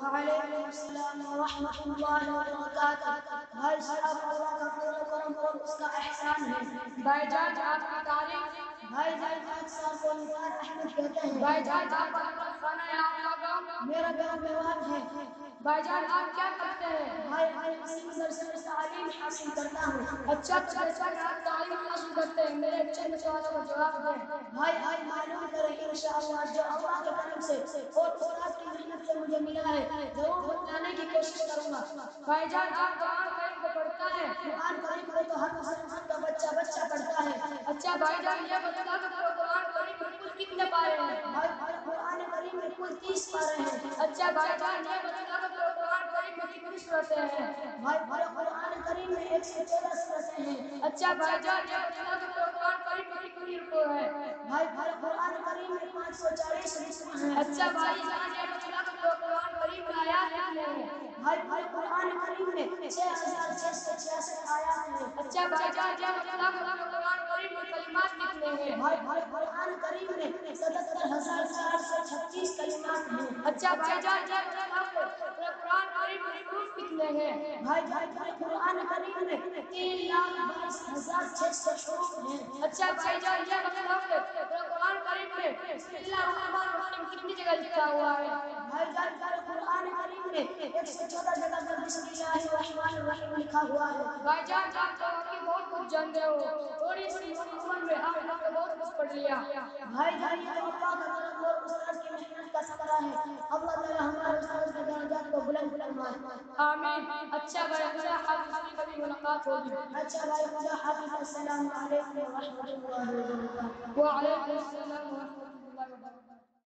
وعلیکم السلام ورحمۃ اللہ وبرکاتہ۔ بھائی صاحب اللہ کا فضل و کرم اور اس کا احسان ہے۔ بھائی جان آپ کی تعریف۔ بھائی جان صاحب کو نثار احمد کہتے ہیں۔ بھائی جان آپ کا خانہ ہے آپ کا گاؤں؟ میرا گاؤں میوات ہے۔ بھائی جان آپ کیا کرتے ہیں؟ بھائی اسی مدرسے میں تعلیم حاصل کرتا ہوں۔ اچھا جیسا کہ آپ تعلیم حاصل کرتے ہیں میرے چند سوالوں کا جواب دیں۔ بھائی معلوم کریں انشاءاللہ جو اللہ کے کرم سے اور استاد کی محنت سے مجھے ملا ہے ضرور بتانے کی کوشش کروں گا۔ بھائی جان آپ قرآن کریم کو پڑھتا ہے؟ قرآن کریم کو تو ہر مسلمان کا بچہ پڑھتا ہے۔ اچھا بھائی جان یہ بتا دو کہ قرآن کریم میں کل کتنے پارے ہیں؟ بھائی قرآن کریم میں کل 30 پارے ہیں۔ اچھا بھائی جان یہ بتا دو کہ قرآن کریم میں کتنی سورتیں ہیں؟ بھائی قرآن کریم میں 114 سورتیں ہیں۔ اچھا بھائی جان یہ بتا دو کہ قرآن کریم میں کتنی رکوع ہے؟ بھائی قرآن کریم میں 540 رکوع ہیں۔ اچھا بھائی جان یہ بتا دو کہ قرآن کریم میں آیات کتنے ہیں؟ بھائی قرآن کریم میں 6666 آیات ہیں۔ اچھا بھائی جان یہ بتا دو کہ قرآن کریم میں کلمات کتنے ہیں؟ بھائی قرآن کریم میں 77,436 کلمات ہیں۔ اچھا بھائی جان یہ بتا دو کہ قرآن کریم میں حروف کتنے ہیں؟ بھائی قرآن کریم میں 3,22,600 حروف ہیں۔ اچھا بھائی جان یہ بتا دو کہ قرآن کریم میں بسم اللہ الرحمن الرحیم کتنی جگہ لکھا ہوا ہے؟ بھائی قرآن کریم میں 114 جگہ پر بسم اللہ الرحمن الرحیم لکھا ہوا ہے۔ بھائی جان آپ تو واقعی بہت کچھ جانتے ہو، تھوڑی سی عمر میں آپ نے بہت کچھ پڑھ لیا۔ بھائی یہ تو اللہ کا کرم اور استاد کی محنت کا ثمرہ ہے۔ اللہ تعالی ہمارے استاد کے درجات کو بلند فرمائے۔ آمین۔ اچھا بھائی خدا حافظ، پھر کبھی ملاقات ہوگی۔ اچھا بھائی خدا حافظ، السلام علیکم ورحمۃ اللہ وبرکاتہ۔ وعلیکم السلام۔